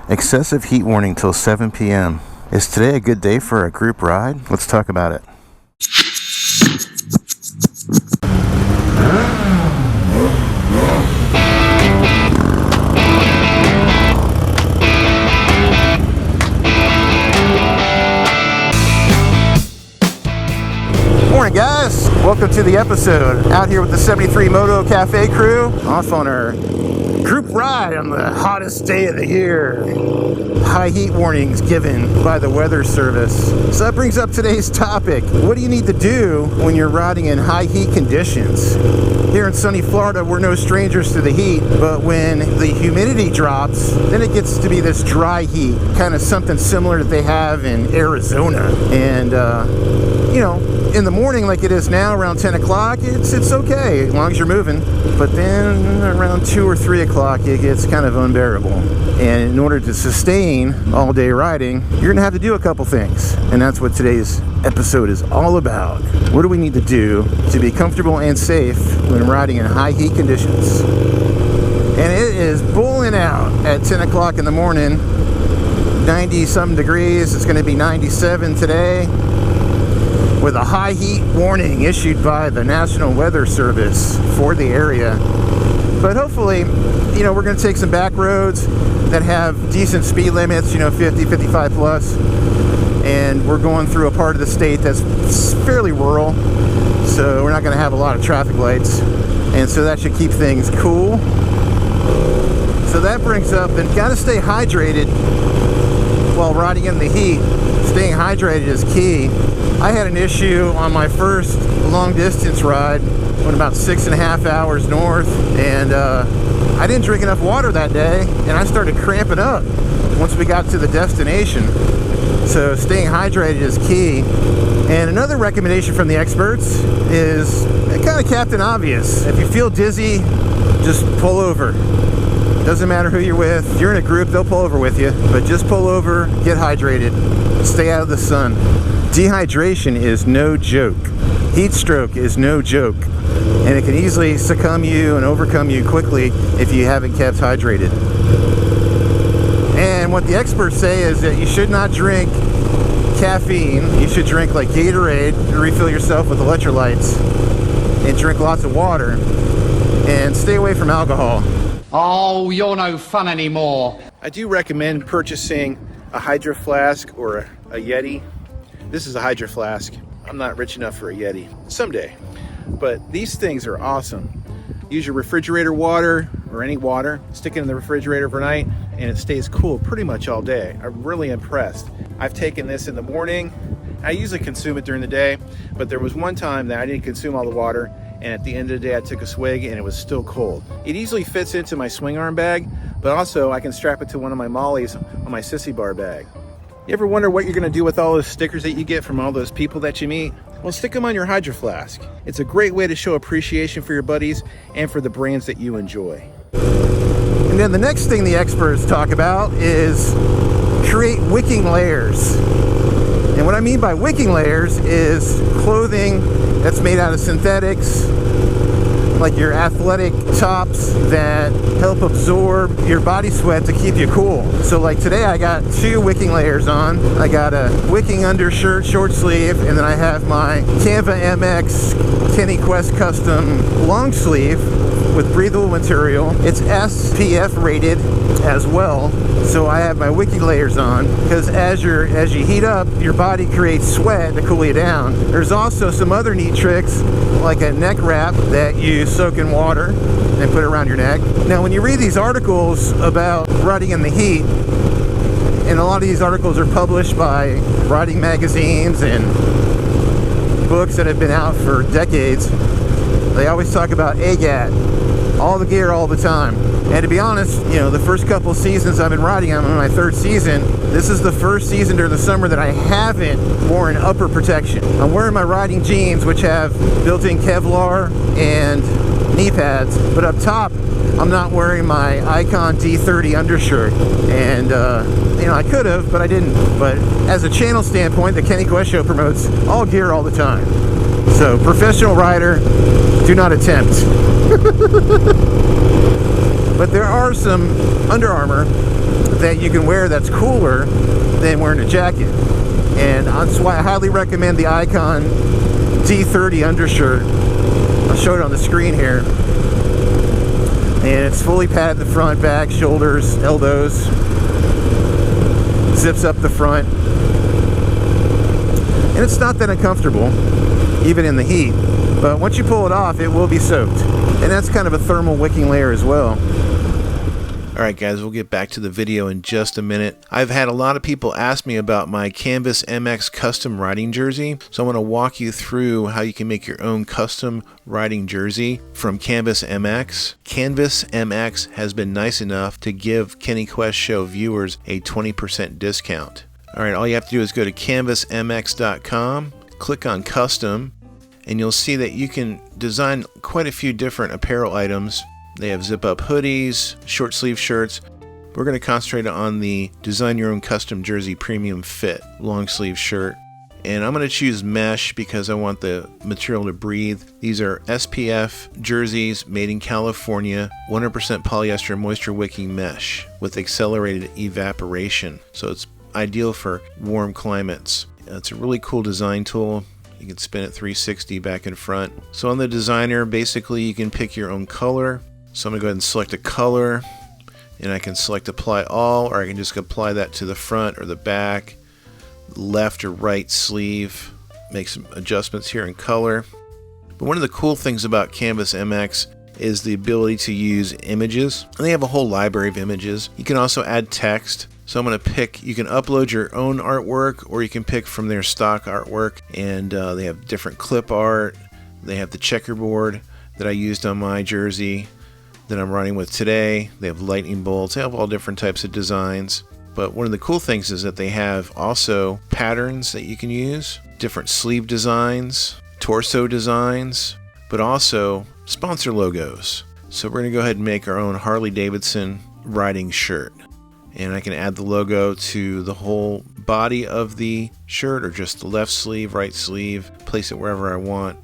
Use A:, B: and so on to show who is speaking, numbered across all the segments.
A: Excessive heat warning till 7 p.m. Is today a good day for a group ride? Let's talk about it. Morning guys, welcome to the episode. Out here with the 73 Moto Cafe crew, off on our group ride on the hottest day of the year. High heat warnings given by the weather service. So that brings up today's topic. What do you need to do when you're riding in high heat conditions? Here in sunny Florida, we're no strangers to the heat, but when the humidity drops, then it gets to be this dry heat, kind of something similar that they have in Arizona. And you know, in the morning like it is now around 10 o'clock, it's okay as long as you're moving. But then around 2 or 3 o'clock, it gets kind of unbearable. And in order to sustain all day riding, you're gonna have to do a couple things. And that's what today's episode is all about. What do we need to do to be comfortable and safe when riding in high heat conditions? And it is bowling out at 10 o'clock in the morning, 90 some degrees. It's gonna be 97 today, with a high heat warning issued by the National Weather Service for the area. But hopefully, you know, we're going to take some back roads that have decent speed limits, you know, 50, 55 plus. And we're going through a part of the state that's fairly rural, so we're not going to have a lot of traffic lights. And so that should keep things cool. So that brings up, and got to stay hydrated while riding in the heat. Staying hydrated is key. I had an issue on my first long distance ride, went about 6.5 hours north, and I didn't drink enough water that day, and I started cramping up once we got to the destination. So staying hydrated is key. And another recommendation from the experts is kind of Captain Obvious. If you feel dizzy, just pull over. Doesn't matter who you're with. If you're in a group, they'll pull over with you, but just pull over, get hydrated, stay out of the sun. Dehydration is no joke. Heat stroke is no joke. And it can easily succumb you and overcome you quickly if you haven't kept hydrated. And what the experts say is that you should not drink caffeine. You should drink like Gatorade to refill yourself with electrolytes, and drink lots of water, and stay away from alcohol.
B: Oh, you're no fun anymore.
A: I do recommend purchasing a Hydro Flask or a Yeti. This is a Hydro Flask. I'm not rich enough for a Yeti. Someday. But these things are awesome. Use your refrigerator water or any water, stick it in the refrigerator overnight, and it stays cool pretty much all day. I'm really impressed. I've taken this in the morning. I usually consume it during the day, but there was one time that I didn't consume all the water, and at the end of the day I took a swig and it was still cold. It easily fits into my swing arm bag, but also I can strap it to one of my mollies on my sissy bar bag. You ever wonder what you're gonna do with all those stickers that you get from all those people that you meet? Well, stick them on your Hydro Flask. It's a great way to show appreciation for your buddies and for the brands that you enjoy. And then the next thing the experts talk about is create wicking layers. And what I mean by wicking layers is clothing that's made out of synthetics, like your athletic tops that help absorb your body sweat to keep you cool. So like today I got 2 wicking layers on. I got a wicking undershirt, short sleeve, and then I have my Canva MX Kenny Quest Custom long sleeve with breathable material. It's SPF rated as well. So I have my wicking layers on because as you heat up, your body creates sweat to cool you down. There's also some other neat tricks like a neck wrap that you soak in water and put it around your neck. Now when you read these articles about riding in the heat, and a lot of these articles are published by riding magazines and books that have been out for decades, they always talk about AGAT, all the gear all the time. And to be honest, you know, the first couple seasons I've been riding, I'm in my 3rd season. This is the first season during the summer that I haven't worn upper protection. I'm wearing my riding jeans, which have built-in Kevlar and knee pads, but up top, I'm not wearing my Icon D30 undershirt. And, you know, I could have, but I didn't. But as a channel standpoint, the Kenny Quest Show promotes all gear all the time. So, professional rider, do not attempt. But there are some Under Armour that you can wear that's cooler than wearing a jacket. And that's why I highly recommend the Icon D30 undershirt. I'll show it on the screen here. And it's fully padded the front, back, shoulders, elbows. Zips up the front. And it's not that uncomfortable, even in the heat. But once you pull it off, it will be soaked. And that's kind of a thermal wicking layer as well. Alright guys, we'll get back to the video in just a minute. I've had a lot of people ask me about my Canvas MX custom riding jersey. So I want to walk you through how you can make your own custom riding jersey from Canvas MX. Canvas MX has been nice enough to give Kenny Quest Show viewers a 20% discount. Alright, all you have to do is go to canvasmx.com, click on custom, and you'll see that you can design quite a few different apparel items. They have zip-up hoodies, short sleeve shirts. We're going to concentrate on the design your own custom jersey premium fit long sleeve shirt. And I'm going to choose mesh because I want the material to breathe. These are SPF jerseys made in California, 100% polyester moisture wicking mesh with accelerated evaporation. So it's ideal for warm climates. It's a really cool design tool. You can spin it 360 back and front. So on the designer, basically you can pick your own color. So I'm going to go ahead and select a color, and I can select apply all, or I can just apply that to the front or the back, left or right sleeve, make some adjustments here in color. But one of the cool things about Canvas MX is the ability to use images. And they have a whole library of images. You can also add text. So I'm going to pick, you can upload your own artwork, or you can pick from their stock artwork. And they have different clip art. They have the checkerboard that I used on my jersey that I'm running with today. They have lightning bolts. They have all different types of designs. But one of the cool things is that they have also patterns that you can use, different sleeve designs, torso designs, but also sponsor logos. So we're going to go ahead and make our own Harley-Davidson riding shirt. And I can add the logo to the whole body of the shirt, or just the left sleeve, right sleeve, place it wherever I want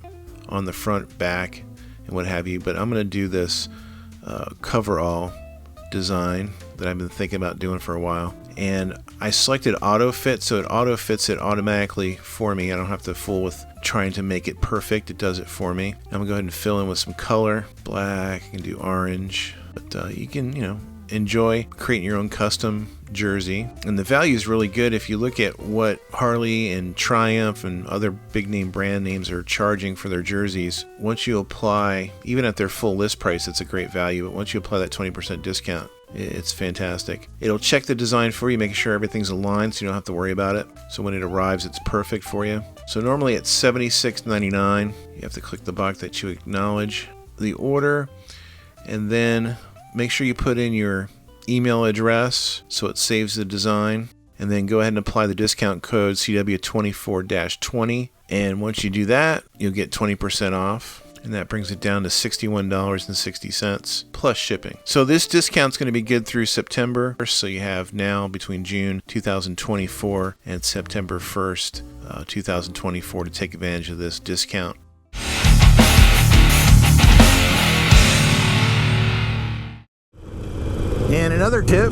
A: on the front, back, and what have you. But I'm going to do this coverall design that I've been thinking about doing for a while, and I selected auto fit, so it auto fits it automatically for me. I don't have to fool with trying to make it perfect. It does it for me. I'm gonna go ahead and fill in with some color, black, and do orange. But you can, enjoy creating your own custom jersey, and the value is really good. If you look at what Harley and Triumph and other big name brand names are charging for their jerseys, once you apply, even at their full list price, it's a great value, but once you apply that 20% discount, it's fantastic. It'll check the design for you, making sure everything's aligned so you don't have to worry about it. So when it arrives, it's perfect for you. So normally it's $76.99. You have to click the box that you acknowledge the order, and then make sure you put in your email address so it saves the design, and then go ahead and apply the discount code CW24-20, and once you do that, you'll get 20% off, and that brings it down to $61.60 plus shipping. So this discount's going to be good through September, so you have now between June 2024 and September 1st 2024 to take advantage of this discount. And another tip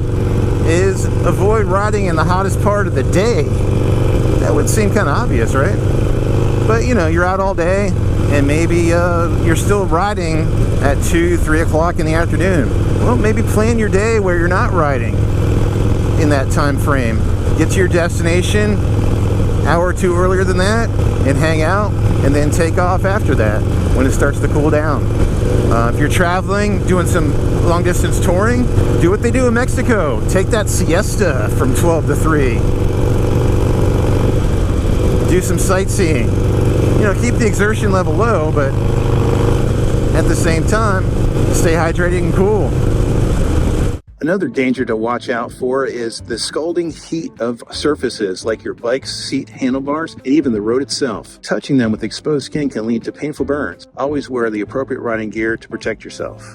A: is avoid riding in the hottest part of the day. That would seem kind of obvious, right? But you're out all day, and maybe you're still riding at 2, 3 o'clock in the afternoon. Well, maybe plan your day where you're not riding in that time frame. Get to your destination an hour or two earlier than that, and hang out, and then take off after that when it starts to cool down. If you're traveling, doing some long distance touring, do what they do in Mexico. Take that siesta from 12 to 3. Do some sightseeing. Keep the exertion level low, but at the same time, stay hydrated and cool. Another danger to watch out for is the scalding heat of surfaces like your bike's seat handlebars and even the road itself. Touching them with exposed skin can lead to painful burns. Always wear the appropriate riding gear to protect yourself.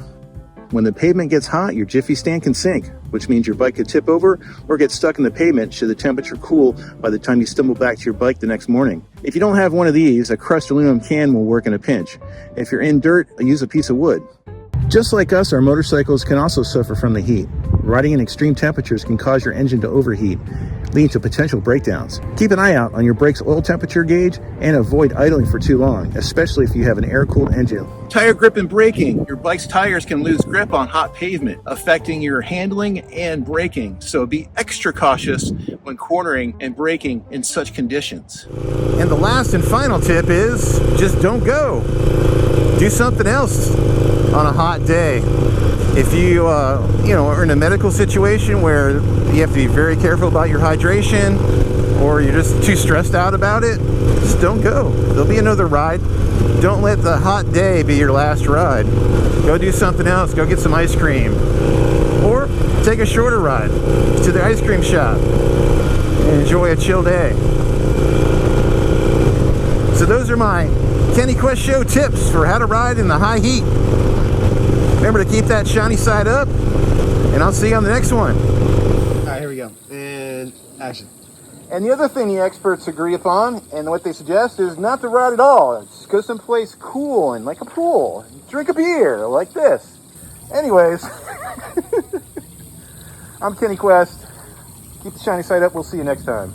A: When the pavement gets hot, your jiffy stand can sink, which means your bike could tip over or get stuck in the pavement should the temperature cool by the time you stumble back to your bike the next morning. If you don't have one of these, a crushed aluminum can will work in a pinch. If you're in dirt, use a piece of wood. Just like us, our motorcycles can also suffer from the heat. Riding in extreme temperatures can cause your engine to overheat, leading to potential breakdowns. Keep an eye out on your brake's oil temperature gauge and avoid idling for too long, especially if you have an air-cooled engine. Tire grip and braking. Your bike's tires can lose grip on hot pavement, affecting your handling and braking. So be extra cautious when cornering and braking in such conditions. And the last and final tip is just don't go. Do something else on a hot day. If you are in a medical situation where you have to be very careful about your hydration, or you're just too stressed out about it, just don't go. There'll be another ride. Don't let the hot day be your last ride. Go do something else. Go get some ice cream, or take a shorter ride to the ice cream shop and enjoy a chill day. So those are my Kenny Quest Show tips for how to ride in the high heat. Remember to keep that shiny side up, and I'll see you on the next one.
C: All right, here we go. And action.
A: And the other thing the experts agree upon, and what they suggest, is not to ride at all. Just go someplace cool and like a pool. Drink a beer like this. Anyways, I'm Kenny Quest. Keep the shiny side up. We'll see you next time.